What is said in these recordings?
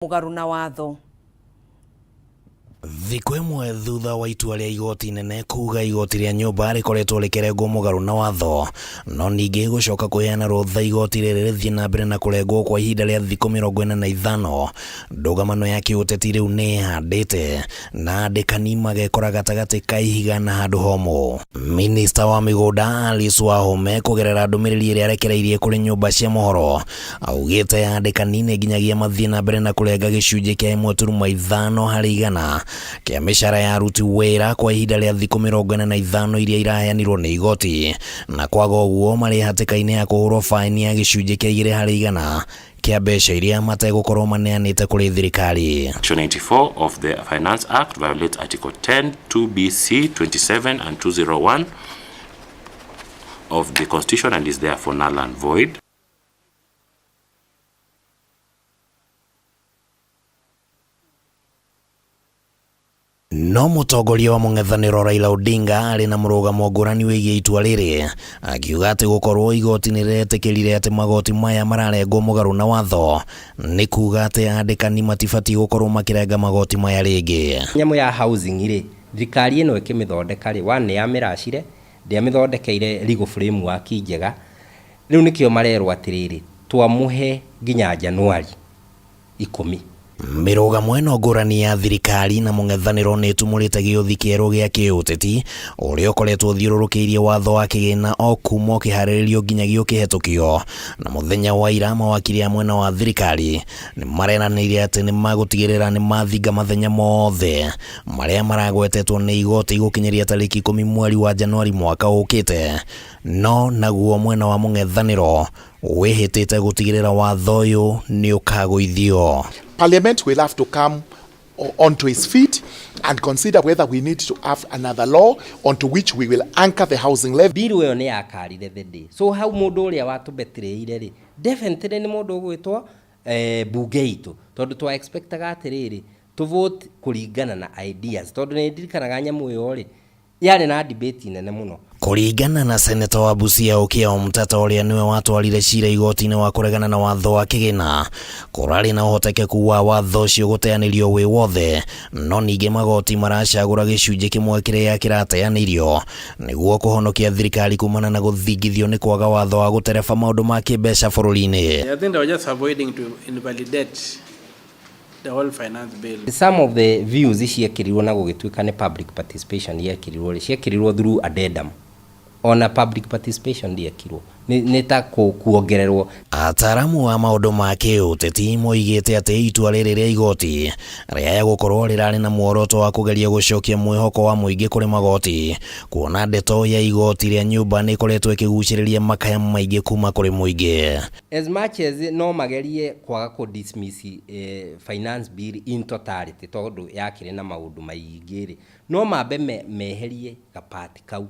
mugaru na watho. Thikũ ĩmwe thutha wa itua rĩa igoti inene kuga igoti rĩa nyũmba rĩkoretwo rĩkĩrengwo mũgarũ na watho, no ningĩ gũcoka kũheana rũtha igoti rĩrĩ rĩthiĩ na mbere na kũrengwo kwa ihinda rĩa thikũ 45, ndũgamano ya kĩũteti rĩu nĩ ĩhandĩte na andĩkani magekora gatagatĩ ka ihiga na handũ homũ. Minista wa mĩgũnda Alice Wahome kũgerera ndũmĩrĩri ĩrĩa arekereirie kũrĩ nyũmba cia mohoro augĩte andĩkani nĩ nginyagia mathiĩ na mbere na kũrenga gĩcunjĩ kĩa 1.5 harĩ igana kia mĩcara ya aruti wĩra kwa ihinda rĩa thikũ 45 iria iraheanirwo nĩ igoti, na kwaga ũguo marĩ hatĩka-inĩ ya kũhũrwo faini ya gĩcunjĩ kĩa 2 harĩ igana kia mbeca iria mategũkorwo maneanĩte kũrĩ thirikari. Section 84 of the Finance Act violates Article 10, 2BC, 27 and 201 of the Constitution and is therefore null and void. No mũtongoria wa mũng'ethanĩro Raila Odinga arĩ na mũrũgamo ngũrani wĩgiĩ itua rĩrĩ, akiuga atĩ gũkorwo igoti nĩ rĩetĩkĩrire atĩ magoti maya mararengwo mũgarũ na watho nĩ kuga atĩ andĩkani matibatiĩ gũkorwo makĩrenga magoti maya rĩngĩ. Nyamũ ya housing rĩ, thirikari ĩno ĩkĩmĩthondeka rĩ, nĩ yamĩracire, ndĩamĩthondekeire legal framework njega. Rĩu nĩkĩo marerwo atĩrĩrĩ, twamũhe nginya Januari 10. Mĩrũgamo ĩno ngũrani ya thirikari na mũng'ethanĩro nĩ ĩtumũrĩte gĩũthi kĩerũ gĩa kĩũteti ũrĩa ũkoretwo ũthiũrũrũkĩirie watho wa kĩgĩna o kuma ũkĩharĩrĩrio nginyagia ũkĩhetũkio, na mũthenya wa ira mawakiri a mwena wa thirikari nĩ mareranĩire atĩ nĩ magũtigĩrĩra nĩ mathinga mathenya mothe marĩa maragwetetwo nĩ igoti gũkinyĩria tarĩki 10 mweri wa Januari mwaka ũkĩte. No naguo mwena wa mũng'ethanĩro wĩhĩtĩte gũtigĩrĩra watho ũyũ nĩ ũkagũithio. Parliament will have to come onto its feet and consider whether we need to have another law onto which we will anchor the housing levy. Bill ĩyo nĩ yakarire the day. So hau mũndũ ũrĩa watũbetireire rĩ, definitely nĩ mũndũ ũgwĩtwo bunge itũ, tondũ twa expectaga atĩrĩrĩ to vote kũringana na ideas, tondũ nĩ ndirikanaga nyamũ ĩyo rĩ yarĩ na debate nene mũno. Kũringana na seneta wa Busia Okiya Omtata ũrĩa nĩwe watwarire cira igoti-inĩ wa kũregana na watho wa kĩgĩna, kũrarĩ na ũhotekeku wa watho ũcio gũteanĩrio wĩ wothe, no ningĩ magoti maracagũra gĩcunjĩ kĩmwe kĩrĩa kĩrateanĩrio nĩguo kũhonokia thirikari kumana na gũthingithio nĩ kwaga watho wa gũtereba maũndũ ma kĩmbeca bũrũri-inĩ. I think they were just avoiding to invalidate the whole finance bill. Some of the views ciekĩrirwo na gũgĩtuĩka nĩ public participation ciekĩrirwo through addendum. Ona public participation ndiekirwo nĩ ta kuongererwo. Ataaramu a maũndũ ma kĩũteti moigĩte atĩ itua rĩrĩ rĩa igoti rĩaya gũkorwo rĩrarĩ na muoroto wa kũgeria gũcokia mwĩhoko wa mũingĩ kũrĩ magoti, kuona ndeto ya igoti rĩa nyũmba nĩ ĩkoretwo ĩkĩgucĩrĩria makaya maingĩ kuma kũrĩ mũingĩ. As much as no magerie kwaga ku dismiss finance bill in totality tondũ yakĩrĩ na maũndũ maingĩ rĩ, no mambe meherie gapati kau.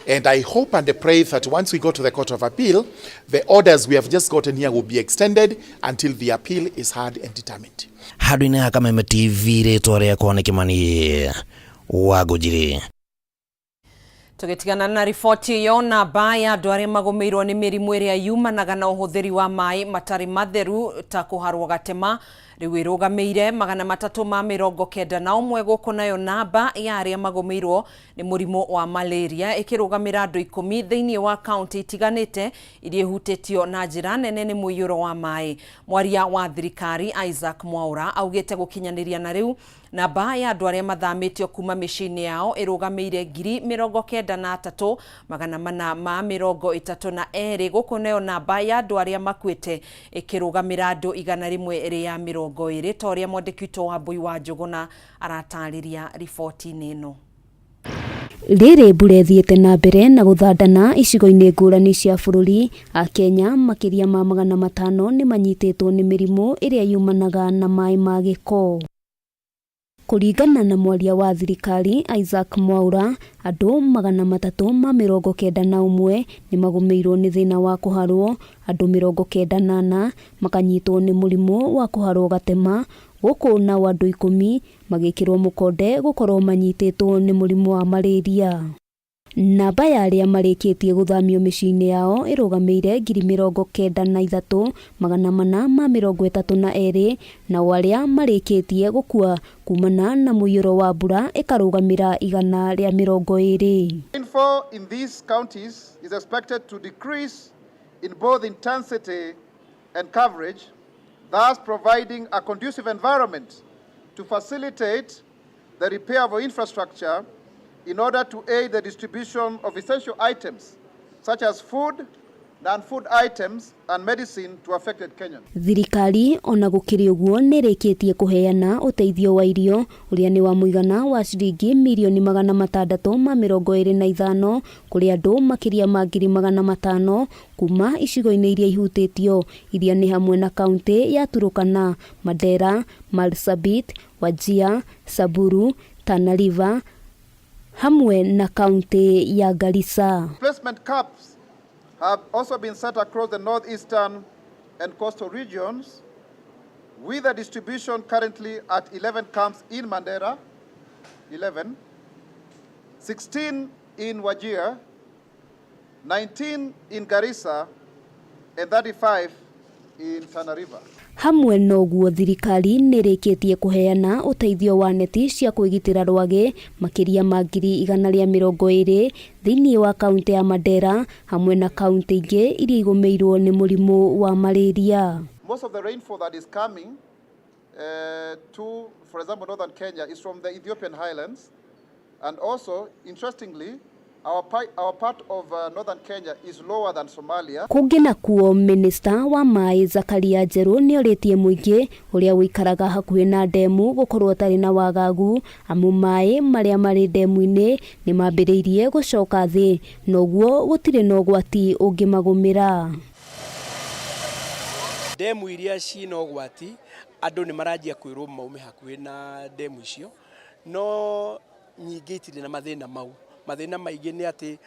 And I hope and pray that once we go to the Court of Appeal, the orders we have just gotten here will be extended until the appeal is heard and determined. Handũ-inĩ ha Kameme TV rĩtwa rĩakwa nĩ Kĩmani wa Ngũnjiri. Tũgĩtigana na riboti ĩyo, namba ya andũ arĩa magũmĩirwo nĩ mĩrimũ ĩrĩa yumanaga na ũhũthĩri wa maĩ matarĩ matheru ta kũharwo gatema rĩu ĩrũgamĩire 391 gũkũ nayo namba ya arĩa magũmĩirwo nĩ mũrimũ wa malaria ĩkĩrũgamĩra andũ 10 thĩinĩ wa kaunti itiganĩte iria ihutĩtio na njĩra nene nĩ mũiyũro wa maĩ. Mwaria wa thirikari Isaac Mwaura augĩte gũkinyanĩria na rĩu namba ya andũ arĩa mathamĩtio kuma mĩciĩ-inĩ yao ĩrũgamĩire 93,432 gũkũ nayo namba ya andũ arĩa makuĩte ĩkĩrũgamĩra andũ 120 ta ũrĩa mwandĩki witũ wa Mbui wa Njũgũna aratarĩria riboti-inĩ ĩno. Rĩrĩ mbura ĩthiĩte na mbere na gũthandana icigo-inĩ ngũrani cia bũrũri, Akenya makĩria ma 500 nĩ manyitĩtwo nĩ mĩrimũ ĩrĩa yumanaga na maĩ ma gĩko. Kũringana na mwaria wa thirikari Isaac Mwaura, andũ 391 nĩ magũmĩirwo nĩ thĩna wa kũharwo, andũ 94 makanyitwo nĩ mũrimũ wa kũharwo gatema, gũkũ na andũ 10 magĩkĩrwo mũkonde gũkorwo manyitĩtwo nĩ mũrimũ wa malaria. Namba ya aria marikitie guthamio miciini yao irugameire 93,432 na aria marikitie gukua kumana na muiyuro wa mbura ikarugamira 120. Rainfall in these counties is expected to decrease in both intensity and coverage, thus providing a conducive environment to facilitate the repair of infrastructure in order to aid the distribution of essential items such as food, non-food items and medicine to affected Kenyans. Thirikari ona gukiri uguo nirikitie kuheana uteithio wa irio uria ni wa muigana wa ciringi milioni 625 kuri andu makiria ma 500,000 kuma icigo-ini iria ihutitio iria ni hamwe na kaunti ya Turukana, Mandera, Marsabit, Wajir, Samburu, Tana River hamwe na kaunti ya Garissa. Placement caps have also been set across the northeastern and coastal regions, with a distribution currently at 11 camps in Mandera, 16 in Wajir, 19 in Garissa, and 35 in Tana River. Hamwe noguo thirikari nirikitie kuheana uteithio wa neti cia kwigitira rwage makiria ma 120 thiini wa kaunti ya Mandera hamwe na kaunti ingi iria igumeirwo ni murimu wa malaria. Most of the rainfall that is coming to, for example, northern Kenya is from the Ethiopian highlands, and also, interestingly, our part of northern Kenya is lower than Somalia. Kungina kuo minister wa mai Zakaria Njeru ni oritie muingi uria wikaraga hakuhi na demu gukorwo tari na wagagu amu mai maria mari demu-ini ni mambiriirie gucoka thi noguo gutire na ugwati ungimagumira. Demu iria cina ugwati andu ni marajia kwirwo maume hakuhi na demu icio no nyingi itire na mathina mau. Mathina maingi ni ati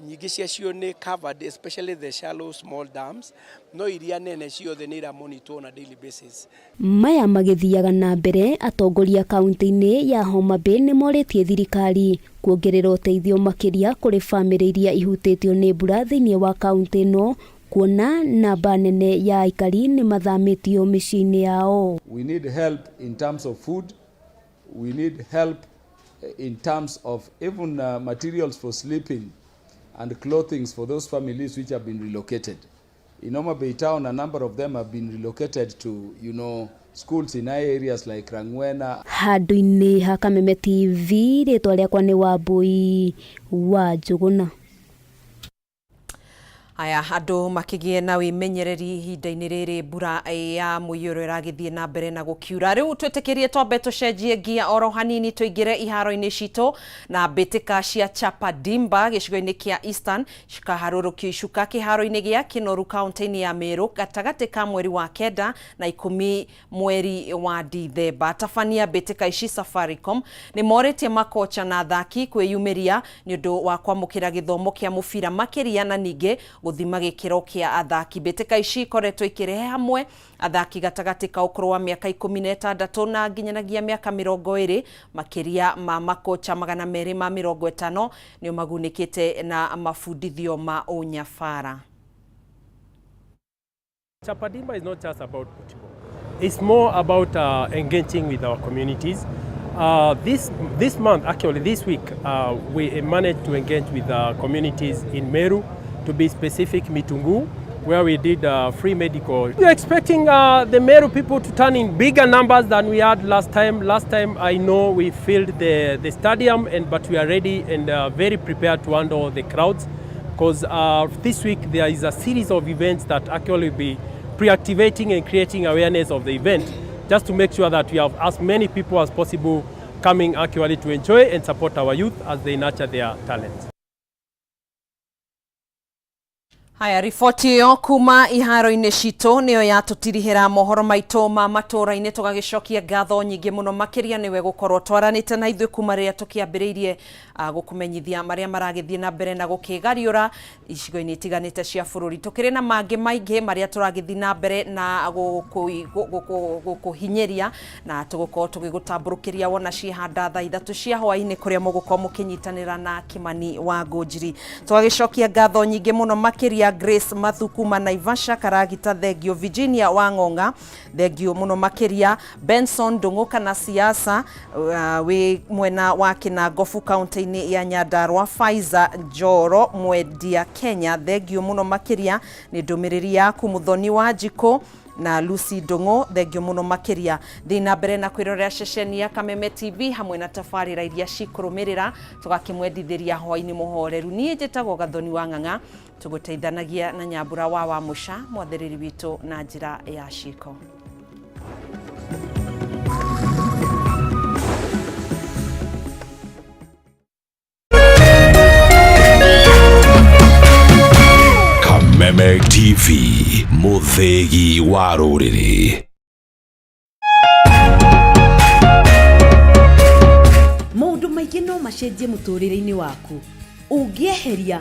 nyingi ciacio ni covered, especially the shallow small dams, no iria nene ciothe ni ira monitor on a daily basis. Maya magithiaga na mbere atongoria kaunti-ini ya Homa Bay ni moritie thirikari kuongerera uteithio makiria kuri family iria ihutitio ni mbura thiini wa kaunti no kuona namba nene ya aikari ni mathamitio miciini yao. We need help in terms of food, we need help in terms of even materials for sleeping and clothing for those families which have been relocated. In Homa Bay town, a number of them have been relocated to, schools in areas like Rangwena. Handu-ini ha Kameme TV, ritwa riakwa ni Wambui wa Njuguna. Aya andu makigie na wimenyereri ihinda-ini riri mbura ya muiyuro iragithie na mbere na gukiura. Riu twitikirie twambe tucenjie gia oro hanini tuingire iharo-ini citu na mbitika cia Chapadimba gicigo-ini kia Eastern cikaharurukio icuka kiharo-ini gia Kinoru kaunti-ini ya Meru gatagati ka mweri wa 9 na 10 mweri wa Dithemba. Tabania mbitika ici Safaricom ni moretie makocha na athaki kwiyumiria ni undu wa kwamukira githomo kia mubira makiria na ningi guthima gikiro kia athaki. Mbitika ici ikoretwo ikirehe hamwe athaki gatagati ka ukuru wa miaka 16 na nginyanagia miaka 20 makiria ma makocha 250 ni magunikite na mafundithio ma unyafara. Chapadimba is not just about football. It's more about engaging with our communities. This month, actually this week, we managed to engage with communities in Meru, to be specific Mitungu, where we did free medical. We are expecting the Meru people to turn in bigger numbers than we had last time. Last time I know we filled the stadium, but we are ready and very prepared to handle the crowds, because this week there is a series of events that actually will be pre-activating and creating awareness of the event, just to make sure that we have as many people as possible coming actually to enjoy and support our youth as they nurture their talents. Haya, riboti yo kuma iharo-inĩ citũ nĩyo yatũtirihĩra mohoro maitũ ma matũũra-inĩ, tũgagĩcokia ngatho nyingĩ mũno makĩria nĩwe gũkorwo twaranĩte na ithuĩ kuma rĩrĩa tũkĩambĩrĩirie gũkũmenyithia marĩa maragĩthiĩ na mbere na gũkĩgariũra icigo-inĩ itiganĩte cia bũrũri. Tũkĩrĩ na mangĩ maingĩ marĩa tũragĩthiĩ na mbere na gũkũhinyĩria na tũgũkorwo tũgĩgũtambũrũkĩria wona ciĩhanda thaa 3 cia hwaĩ-inĩ kũrĩa mũgũkorwo mũkĩnyitanĩra na Kimani wa Ngũnjiri. Tũgagĩcokia ngatho nyingĩ mũno makĩria Grace Mathukuma Naivasha, Karagita thengio, Virginia wa Ng'ong'a thengio mũno makĩria, Benson Ndung'u kana siasa we mwena wa Kinangofu kaunti-inĩ ya Nyandarua, Faiza Njoro mwendia Kenya thengio mũno makĩria, nĩ ndũmĩrĩri yaku Muthoni wa Njiko na Lucy Ndung'u thengio mũno makĩria. Thiĩ na mbere na kwĩrorera ceceni ya Kameme TV hamwe na tabarĩra iria cikũrũmĩrĩra, tũgakĩmwendithĩria hwaĩ-inĩ mũhoreru. Niĩ njĩtagwo Gathoni wa Ng'ang'a, tũgũteithanagia na Nyambura wa Mũca mwathĩrĩri witũ na njĩra ya ciĩko. Kameme TV, mũthĩgi wa rũrĩrĩ. Maũndũ maingĩ no macenjie mũtũũrĩre-inĩ waku. Ũngĩeheria